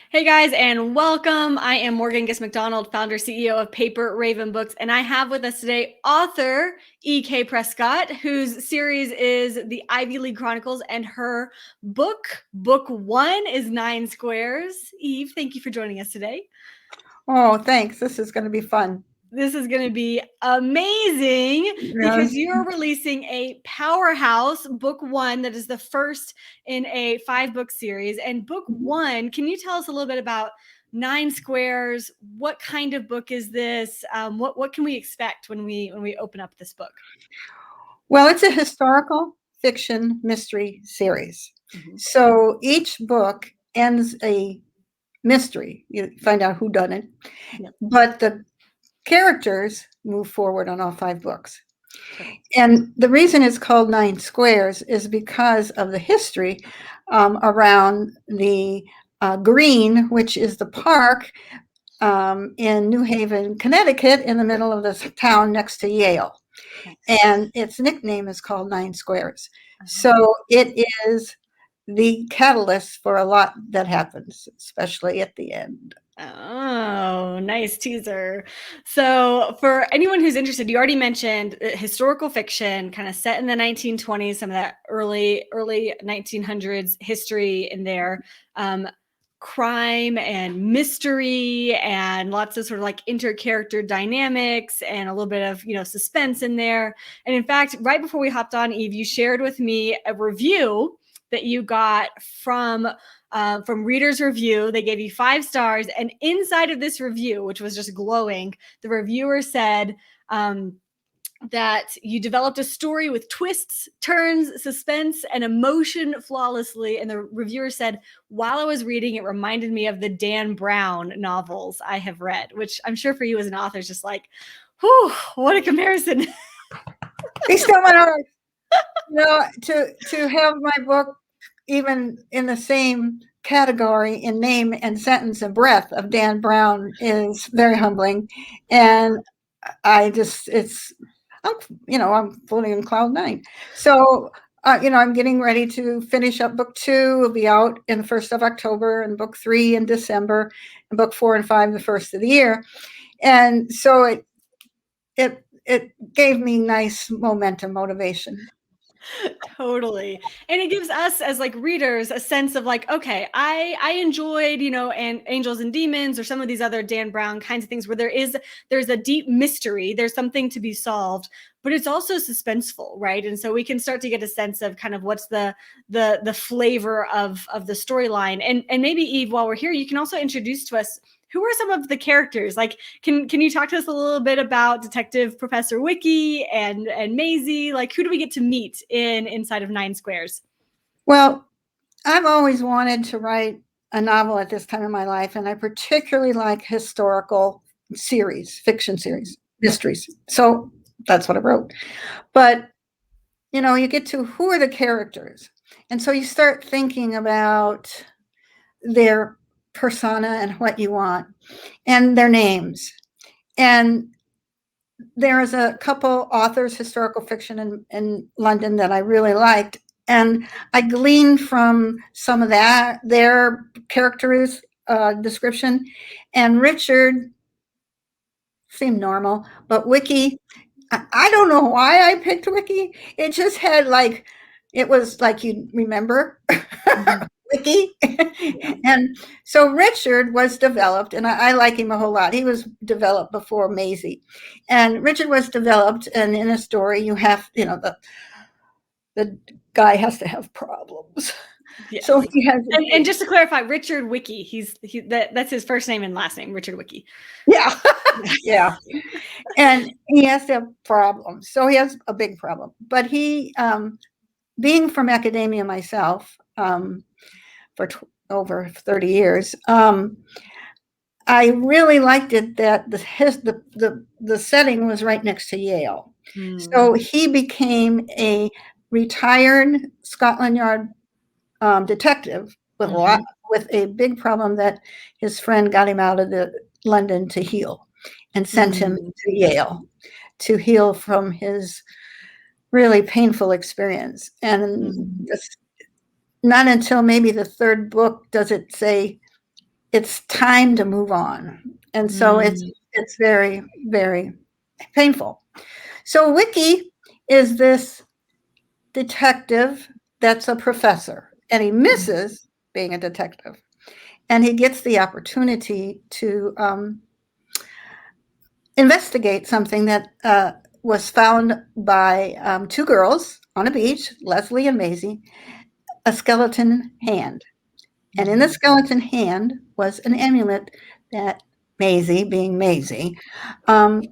Hey guys, and welcome. I am Morgan Giss McDonald, founder CEO of Paper Raven Books, and I have with us today author E.K. Prescott, whose series is the Ivy League Chronicles, and her book one, is Nine Squares. Eve, thank you for joining us today. Oh, thanks. This is going to be fun. This is going to be amazing because you're releasing a powerhouse book one that is the first in a 5-book series. And book one, can you tell us a little bit about Nine Squares? What kind of book is this? What can we expect when we open up this book? Well, it's a historical fiction mystery series. So each book ends a mystery. You find out who done it. Yep. But the characters move forward on all 5 books. And the reason it's called Nine Squares is because of the history around the Green, which is the park in New Haven, Connecticut, in the middle of this town next to Yale. And its nickname is called Nine Squares. So it is the catalyst for a lot that happens, especially at the end. Oh, nice teaser. So for anyone who's interested, you already mentioned historical fiction, kind of set in the 1920s, some of that early 1900s history in there. Crime and mystery and lots of sort of like inter-character dynamics and a little bit of, suspense in there. And in fact, right before we hopped on, Eve, you shared with me a review that you got from Reader's Review. They gave you 5 stars. And inside of this review, which was just glowing, the reviewer said, that you developed a story with twists, turns, suspense, and emotion flawlessly. And the reviewer said, while I was reading, it reminded me of the Dan Brown novels I have read, which I'm sure for you as an author is just like, whew, what a comparison. They still went on, to have my book even in the same category in name and sentence and breadth of Dan Brown is very humbling. And I'm floating in cloud 9. So, I'm getting ready to finish up book 2. Will be out in the 1st of October, and book 3 in December, and book 4 and 5 the first of the year. And so it gave me nice momentum, motivation. Totally. And it gives us as like readers a sense of like, okay, I enjoyed, and Angels and Demons or some of these other Dan Brown kinds of things where there's a deep mystery, there's something to be solved, but it's also suspenseful, right? And so we can start to get a sense of kind of what's the flavor of the storyline. And maybe Eve, while we're here, you can also introduce to us who are some of the characters? Like, can you talk to us a little bit about Detective Professor Wikki and Maisie? Like, who do we get to meet inside of Nine Squares? Well, I've always wanted to write a novel at this time in my life, and I particularly like historical series, fiction series, mysteries. So that's what I wrote. But, you get to who are the characters? And so you start thinking about their persona and what you want and their names. And there is a couple authors, historical fiction in London that I really liked. And I gleaned from some of that, their characters description. And Richard seemed normal, but Wikki, I don't know why I picked Wikki. It just had it was like you remember Wikki. And so Richard was developed, and I like him a whole lot. He was developed before Maisie. And Richard was developed, and in a story you have, the guy has to have problems. Yes. So he has, and just to clarify, Richard Wikki, that's his first name and last name, Richard Wikki. Yeah. Yeah. And he has to have problems. So he has a big problem. But he, being from academia myself, for over 30 years, I really liked it that the setting was right next to Yale. So he became a retired Scotland Yard detective with a big problem that his friend got him out of London to heal, and sent him to Yale to heal from his really painful experience. And not until maybe the 3rd book does it say it's time to move on. And so it's very, very painful. So Wikki is this detective that's a professor, and he misses being a detective. And he gets the opportunity to investigate something that was found by two girls on a beach, Leslie and Maisie, a skeleton hand. And in the skeleton hand was an amulet that Maisie, being Maisie,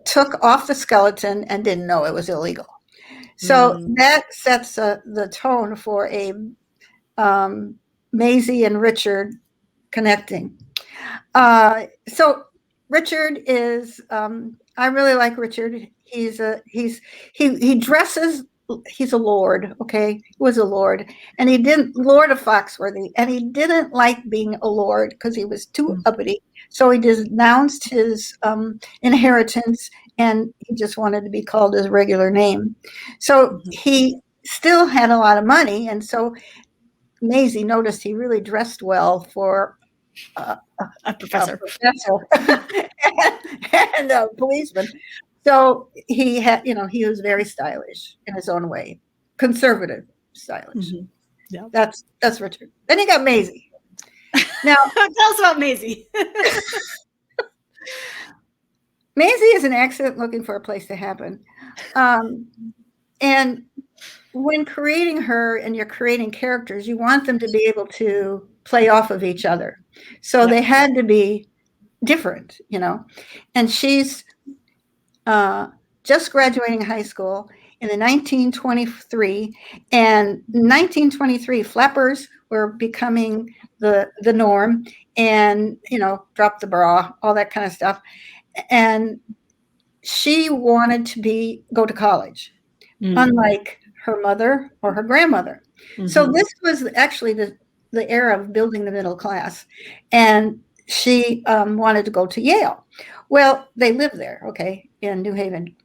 took off the skeleton and didn't know it was illegal. So that sets the tone for a Maisie and Richard connecting. So Richard is, I really like Richard. He dresses, he's a lord, okay? He was a lord, and Lord of Foxworthy, and he didn't like being a lord because he was too uppity. So he denounced his inheritance, and he just wanted to be called his regular name. So he still had a lot of money, and so Maisie noticed he really dressed well for a professor and a policeman. So he had, he was very stylish in his own way, conservative stylish. Yeah, that's Richard. Then you got Maisie. Now tell us about Maisie. Maisie is an accident looking for a place to happen, and when creating her and you're creating characters, you want them to be able to play off of each other. So they had to be different, and she's just graduating high school in the 1923, and 1923 flappers were becoming the norm, and drop the bra, all that kind of stuff. And she wanted to go to college, unlike her mother or her grandmother. So this was actually the era of building the middle class, and she wanted to go to Yale. Well, they lived there, okay, in New Haven.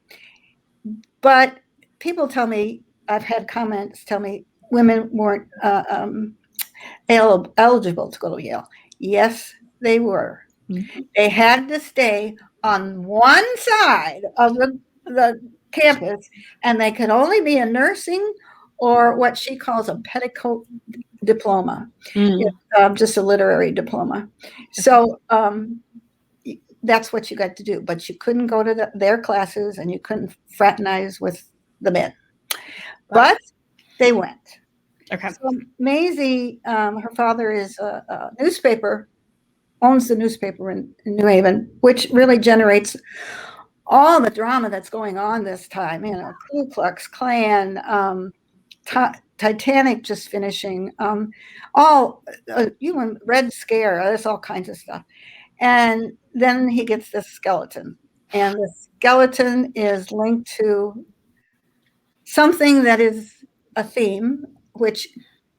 But people tell me, I've had comments tell me women weren't eligible to go to Yale. Yes, they were. They had to stay on one side of the campus, and they could only be a nursing or what she calls a petticoat diploma, just a literary diploma. So that's what you got to do, but you couldn't go to their classes, and you couldn't fraternize with the men. But they went. Okay. So Maisie, her father is a newspaper, owns the newspaper in New Haven, which really generates all the drama that's going on this time. Ku Klux Klan, Titanic just finishing, Red Scare. There's all kinds of stuff. And then he gets this skeleton, and the skeleton is linked to something that is a theme, which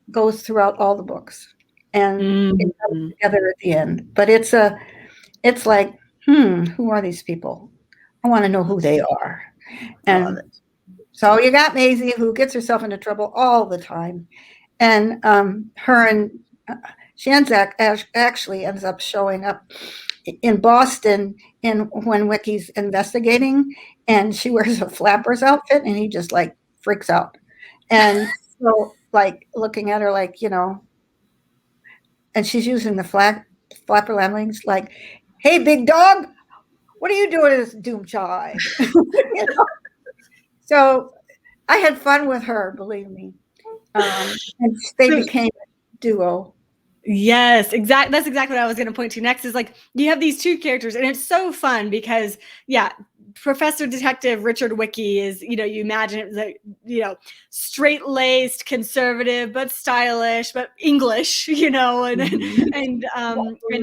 goes throughout all the books, and it comes together at the end. But it's like, who are these people? I want to know who they are. And so you got Maisie, who gets herself into trouble all the time, and she actually ends up showing up in Boston when Wikki's investigating, and she wears a flapper's outfit, and he just like freaks out. And so like looking at her like, and she's using the flapper language like, "Hey, big dog, what are you doing in this doom child?" So I had fun with her, believe me. And they became a duo. Yes, exactly. That's exactly what I was going to point to next, is like you have these two characters, and it's so fun because Professor Detective Richard Wikki is, you imagine it, straight-laced, conservative, but stylish, but English, and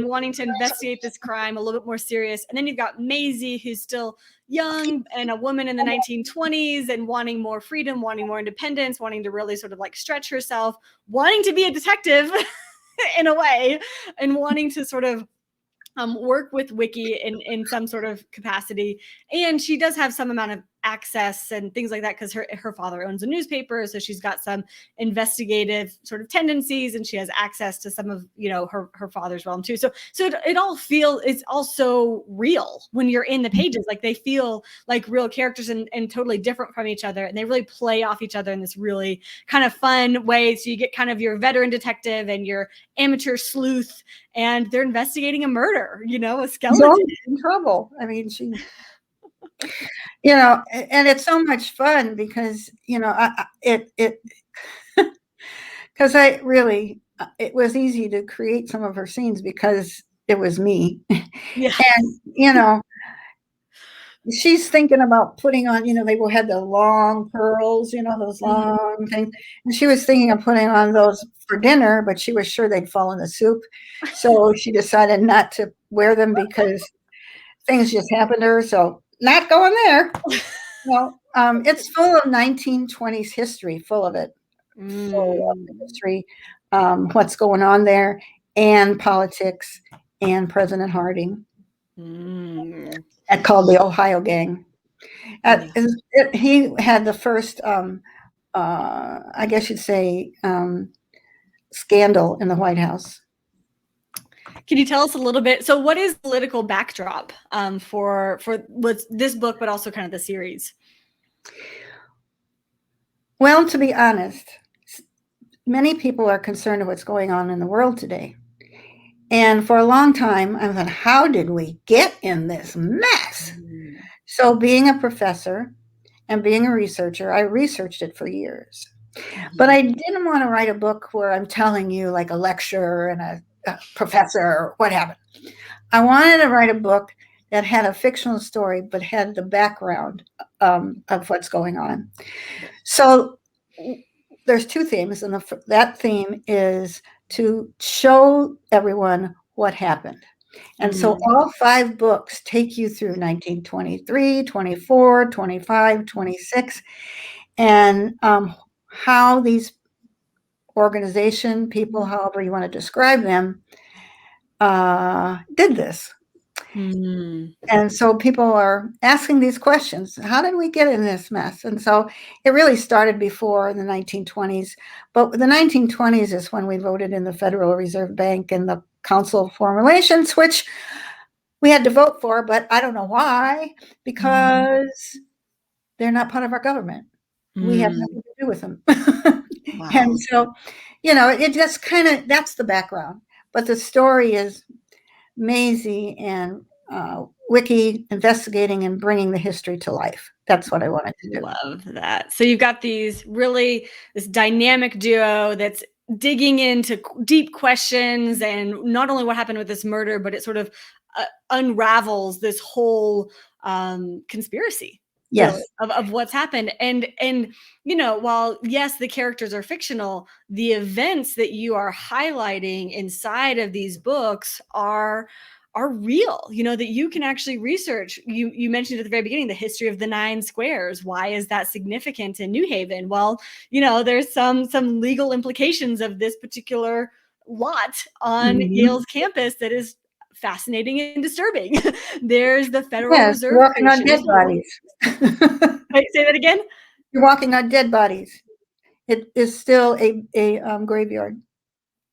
wanting to investigate this crime a little bit more serious. And then you've got Maisie, who's still young and a woman in the 1920s and wanting more freedom, wanting more independence, wanting to really sort of like stretch herself, wanting to be a detective in a way, and wanting to sort of work with Wikki in some sort of capacity. And she does have some amount of access and things like that, because her father owns a newspaper, so she's got some investigative sort of tendencies, and she has access to some of her father's realm too. So it's all so real when you're in the pages. Like they feel like real characters and totally different from each other, and they really play off each other in this really kind of fun way. So you get kind of your veteran detective and your amateur sleuth, and they're investigating a murder, a skeleton. She's in trouble. I mean, she, and it's so much fun because, because it was easy to create some of her scenes because it was me. Yeah. And, she's thinking about putting on, they had the long pearls, those long things. And she was thinking of putting on those for dinner, but she was sure they'd fall in the soup. So she decided not to wear them because things just happened to her. So not going there. Well, it's full of 1920s history, full of it. Full of history, what's going on there, and politics, and President Harding. Called the Ohio Gang. He had the first, I guess you'd say, scandal in the White House. Can you tell us a little bit? So what is the political backdrop for this book, but also kind of the series? Well, to be honest, many people are concerned with what's going on in the world today. And for a long time, I thought, how did we get in this mess? So being a professor and being a researcher, I researched it for years. But I didn't want to write a book where I'm telling you like a lecturer and a professor or what happened. I wanted to write a book that had a fictional story, but had the background of what's going on. So there's two themes, and that theme is to show everyone what happened. And so all 5 books take you through 1923, 24, 25, 26, and how these organization people, however you want to describe them, did this. And so people are asking these questions. How did we get in this mess? And so it really started before the 1920s. But the 1920s is when we voted in the Federal Reserve Bank and the Council of Foreign Relations, which we had to vote for, but I don't know why, because they're not part of our government. We have nothing to do with them. Wow. And so, it just kind of, that's the background. But the story is Maisie and Wikki investigating and bringing the history to life. That's what I wanted to do. Love that. So you've got this dynamic duo that's digging into deep questions, and not only what happened with this murder, but it sort of unravels this whole conspiracy. Yes. Really, of what's happened. And while yes, the characters are fictional, the events that you are highlighting inside of these books are real, that you can actually research. You mentioned at the very beginning the history of the 9 squares. Why is that significant in New Haven? Well, there's some legal implications of this particular lot on Yale's campus that is fascinating and disturbing. There's the Federal Reserve. You're walking on dead bodies. Wait, say that again? You're walking on dead bodies. It is still a graveyard.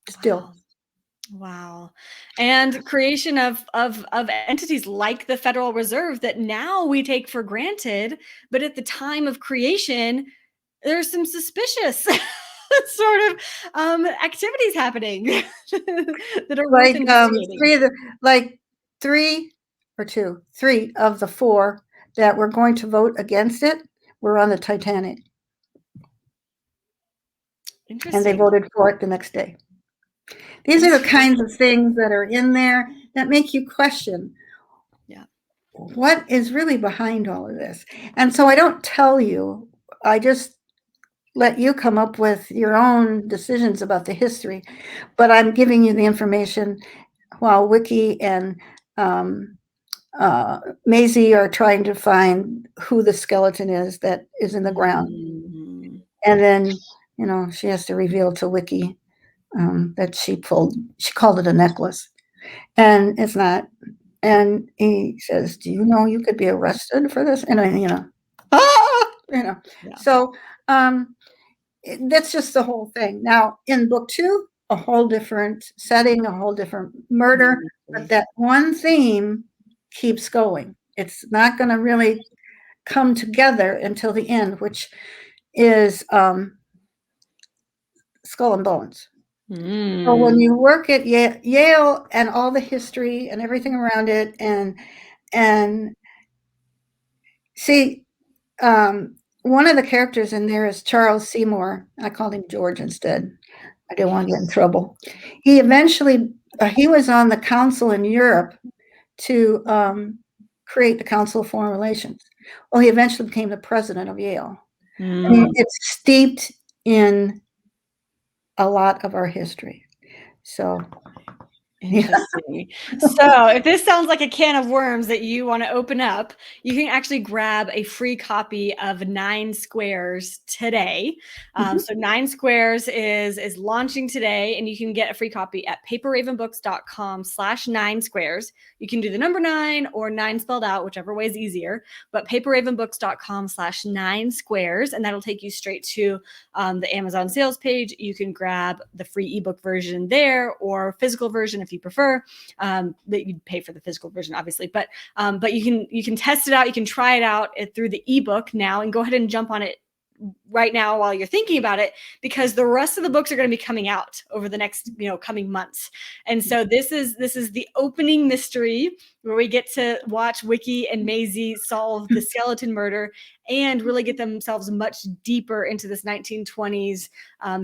Still. Wow. And creation of entities like the Federal Reserve that now we take for granted, but at the time of creation, there's some suspicious sort of activities happening that are like 3 of the 4 that were going to vote against it were on the Titanic. And they voted for it the next day. These are the kinds of things that are in there that make you question what is really behind all of this. And so I don't tell you, I just let you come up with your own decisions about the history. But I'm giving you the information while Wikki and Maisie are trying to find who the skeleton is that is in the ground. And then, she has to reveal to Wikki that she called it a necklace, and it's not. And he says, do you know you could be arrested for this? And Yeah. Yeah. So that's just the whole thing. Now, in book 2, a whole different setting, a whole different murder, but that one theme keeps going. It's not going to really come together until the end, which is Skull and Bones. So when you work at Yale and all the history and everything around it, and see, one of the characters in there is Charles Seymour. I called him George instead. I didn't want to get in trouble. He eventually, he was on the council in Europe to create the Council of Foreign Relations. Well, he eventually became the president of Yale. I mean, it's steeped in a lot of our history. So, interesting. So if this sounds like a can of worms that you want to open up, you can actually grab a free copy of 9 Squares today. So 9 Squares is launching today, and you can get a free copy at paperravenbooks.com/9squares. You can do the number 9 or 9 spelled out, whichever way is easier, but paperravenbooks.com/9squares, and that'll take you straight to the Amazon sales page. You can grab the free ebook version there, or physical version if you prefer. That you'd pay for the physical version, obviously, but you can test it out. You can try it out through the ebook now, and go ahead and jump on it right now while you're thinking about it, because the rest of the books are going to be coming out over the next coming months. And so this is the opening mystery where we get to watch Wikki and Maisie solve the skeleton murder and really get themselves much deeper into this 1920s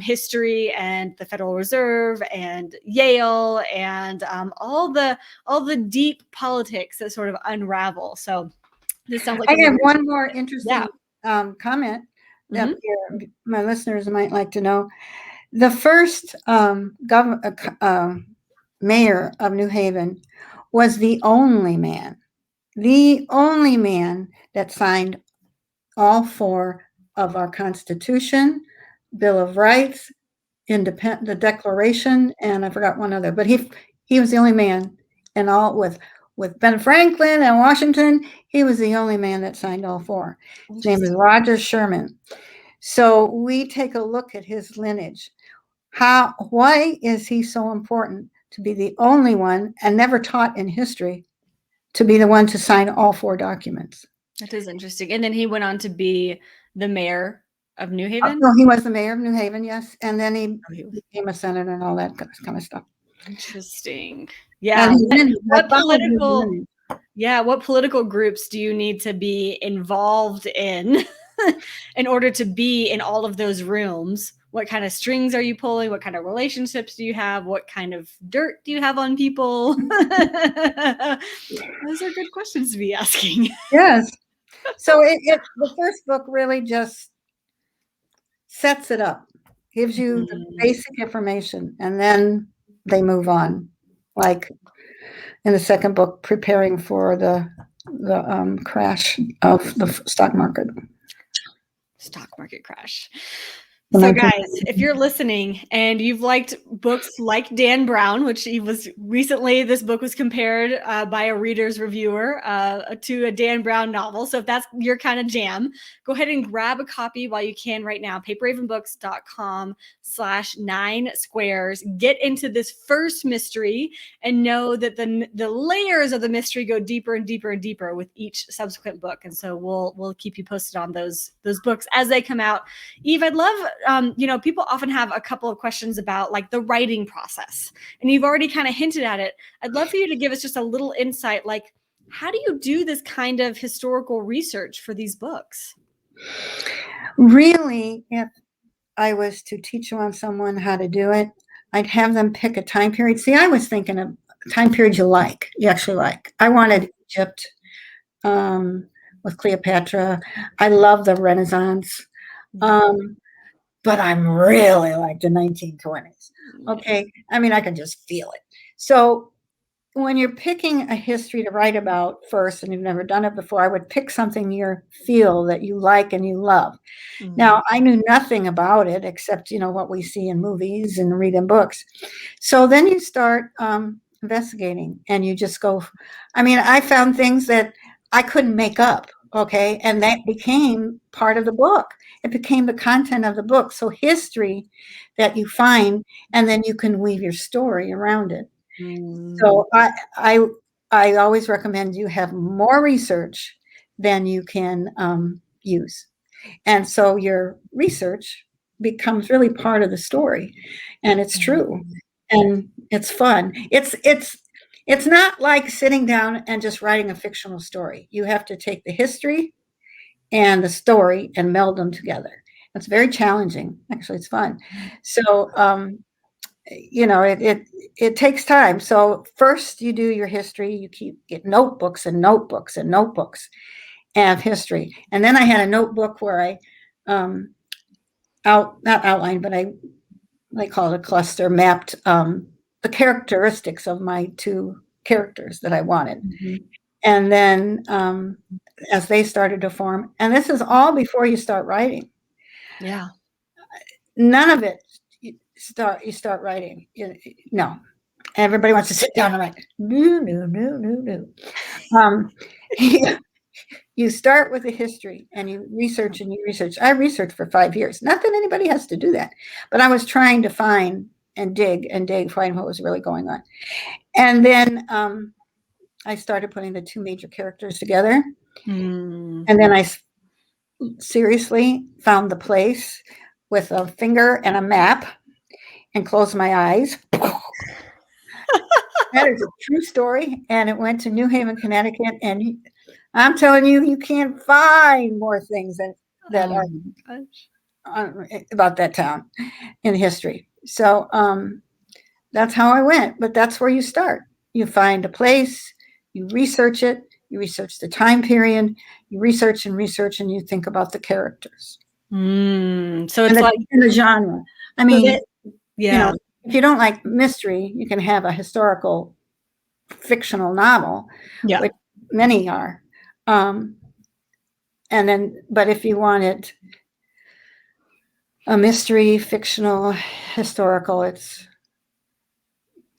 history and the Federal Reserve and Yale and all the deep politics that sort of unravel. So this sounds like I have one more interesting comment that Mm-hmm. my listeners might like to know. The first mayor of New Haven was the only man that signed all 4 of our Constitution, Bill of Rights, the Declaration, and I forgot one other, but he was the only man, and all with Ben Franklin and Washington, he was the only man that signed all 4. His name is Roger Sherman. So we take a look at his lineage. Why is he so important to be the only one, and never taught in history, to be the one to sign all 4 documents? That is interesting. And then he went on to be the mayor of New Haven? No, he was the mayor of New Haven, yes. And then he became a senator and all that kind of stuff. Interesting. Yeah. What political groups do you need to be involved in in order to be in all of those rooms? What kind of strings are you pulling? What kind of relationships do you have? What kind of dirt do you have on people? Those are good questions to be asking. Yes. So the first book really just sets it up, gives you the basic information, and then they move on. Like in the second book, preparing for the crash of the stock market. Stock market crash. So guys, if you're listening and you've liked books like Dan Brown, which this book was compared by a reader's reviewer to a Dan Brown novel. So if that's your kind of jam, go ahead and grab a copy while you can right now, paperravenbooks.com/9squares. Get into this first mystery and know that the layers of the mystery go deeper and deeper and deeper with each subsequent book. And so we'll keep you posted on those books as they come out. Eve, I'd love, people often have a couple of questions about like the writing process, and you've already kind of hinted at it. I'd love for you to give us just a little insight, like how do you do this kind of historical research for these books? Really, if I was to teach on someone how to do it, I'd have them pick a time period. See, I was thinking of time period you actually like. I wanted Egypt with Cleopatra. I love the Renaissance. But I'm really like the 1920s. Okay. I mean, I can just feel it. So when you're picking a history to write about first, and you've never done it before, I would pick something you feel that you like and you love. Now, I knew nothing about it except, what we see in movies and read in books. So then you start investigating, and you just go. I mean, I found things that I couldn't make up. Okay. And that became part of the book. It became the content of the book. So history that you find, and then you can weave your story around it. So I always recommend you have more research than you can use. And so your research becomes really part of the story. And it's true. And it's fun. It's not like sitting down and just writing a fictional story. You have to take the history and the story and meld them together. It's very challenging. Actually, it's fun. So it takes time. So first you do your history, you get notebooks and notebooks and notebooks of history. And then I had a notebook where I not outlined, but I call it a cluster, mapped the characteristics of my two characters that I wanted. And then as they started to form, and this is all before you start writing. Yeah. None of it you start writing. No. Everybody wants to sit down and write. No. You start with the history and you research and you research. I researched for 5 years. Not that anybody has to do that, but I was trying to find and dig, find what was really going on. And then I started putting the two major characters together. And then I seriously found the place with a finger and a map and closed my eyes. That is a true story. And it went to New Haven, Connecticut. And I'm telling you, you can't find more things that are about that town in history. So that's how I went. But that's where you start. You find a place, you research it, you research the time period, you research, and you think about the characters. So it's like in the genre. I mean, yeah. If you don't like mystery, you can have a historical fictional novel, which many are. But if you wanted a mystery, fictional, historical,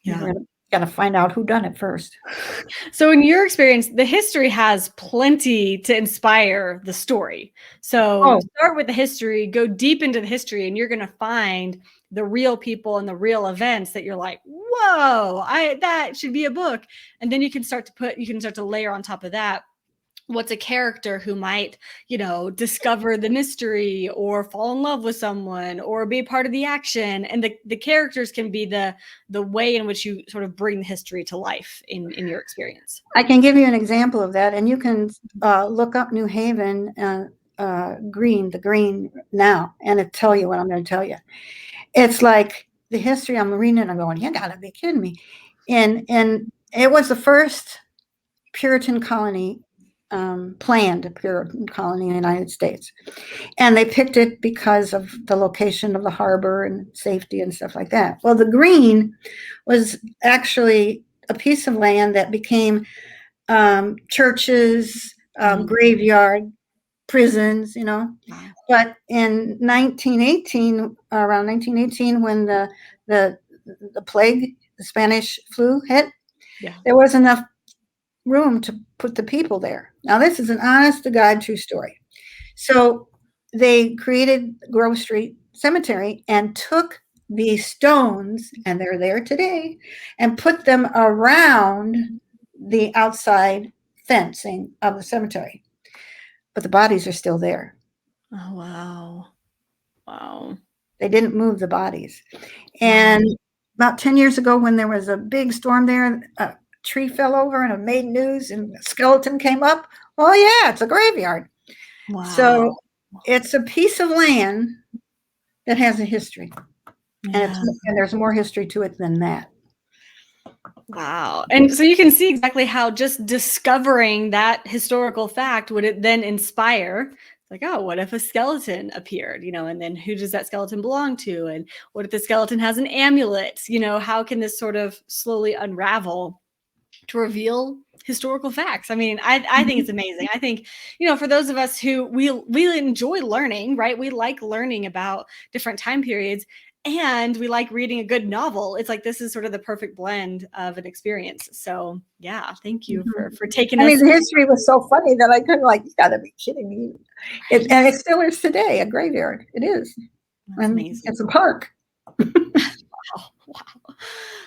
you got to find out who done it first. So in your experience, the history has plenty to inspire the story. So start with the history, go deep into the history, and you're going to find the real people and the real events that you're like, whoa, that should be a book. And then you can start to layer on top of that what's a character who might, discover the mystery or fall in love with someone or be a part of the action. And the characters can be the way in which you sort of bring the history to life in your experience. I can give you an example of that. And you can look up New Haven, the green now, and it'll tell you what I'm going to tell you. It's like the history I'm reading and I'm going, you gotta be kidding me. And it was the first Puritan colony, planned Puritan colony in the United States. And they picked it because of the location of the harbor and safety and stuff like that. Well, the green was actually a piece of land that became churches, graveyard, prisons, But in 1918, around 1918, when the plague, the Spanish flu hit, there was enough room to put the people there. Now, this is an honest to God true story. So they created Grove Street Cemetery and took these stones, and they're there today, and put them around the outside fencing of the cemetery. But the bodies are still there. Oh, wow. They didn't move the bodies. And about 10 years ago, when there was a big storm there, a tree fell over and it made news and a skeleton came up. Oh, yeah, it's a graveyard. Wow. So it's a piece of land that has a history. And there's more history to it than that. Wow. And so you can see exactly how just discovering that historical fact would it then inspire, like, oh, what if a skeleton appeared, and then who does that skeleton belong to? And what if the skeleton has an amulet? How can this sort of slowly unravel to reveal historical facts? I mean, I think it's amazing. I think, for those of us who we enjoy learning, right? We like learning about different time periods. and we like reading a good novel. It's like, this is sort of the perfect blend of an experience. So yeah, thank you for taking I us. mean, the history was so funny that I couldn't, like, you gotta be kidding me. And it still is today, a graveyard. It is. That's And amazing. it's a park. Wow.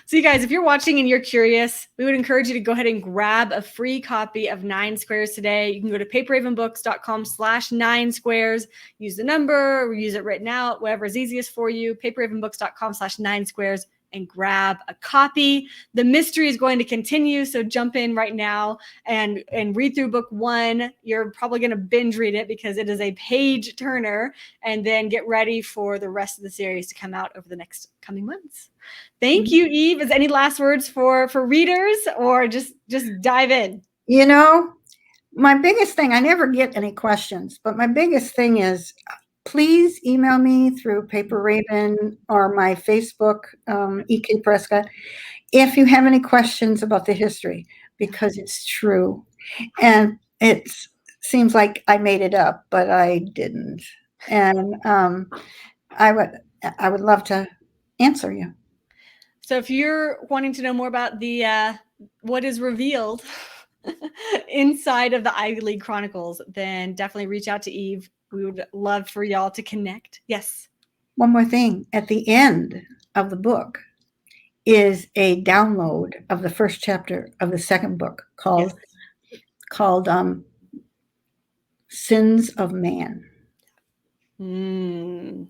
So you guys, if you're watching and you're curious, we would encourage you to go ahead and grab a free copy of 9 Squares today. You can go to paperravenbooks.com/9squares, use the number, or use it written out, whatever is easiest for you, paperravenbooks.com/9squares, and grab a copy. The mystery is going to continue, so jump in right now and read through book 1. You're probably going to binge read it because it is a page turner, and then get ready for the rest of the series to come out over the next coming months. Thank you, Eve. Is any last words for readers, or just dive in? You know, my biggest thing, I never get any questions, but my biggest thing is, please email me through Paper Raven or my Facebook, EK Prescott, if you have any questions about the history, because it's true. And it seems like I made it up, but I didn't. And I would love to answer you. So if you're wanting to know more about the what is revealed inside of the Ivy League Chronicles, then definitely reach out to Eve. We would love for y'all to connect. Yes. One more thing. At the end of the book is a download of the first chapter of the second book called Sins of Man.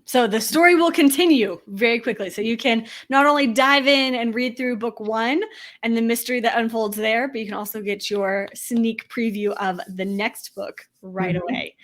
So the story will continue very quickly. So you can not only dive in and read through book 1 and the mystery that unfolds there, but you can also get your sneak preview of the next book right away.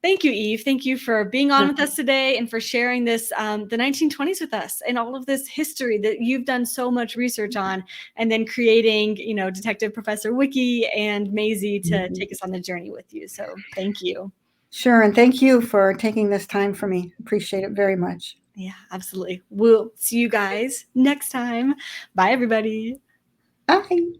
Thank you, Eve. Thank you for being on with us today and for sharing this, the 1920s with us and all of this history that you've done so much research on, and then creating, Detective Professor Wikki and Maisie to take us on the journey with you. So thank you. Sure. And thank you for taking this time for me. Appreciate it very much. Yeah, absolutely. We'll see you guys next time. Bye, everybody. Bye.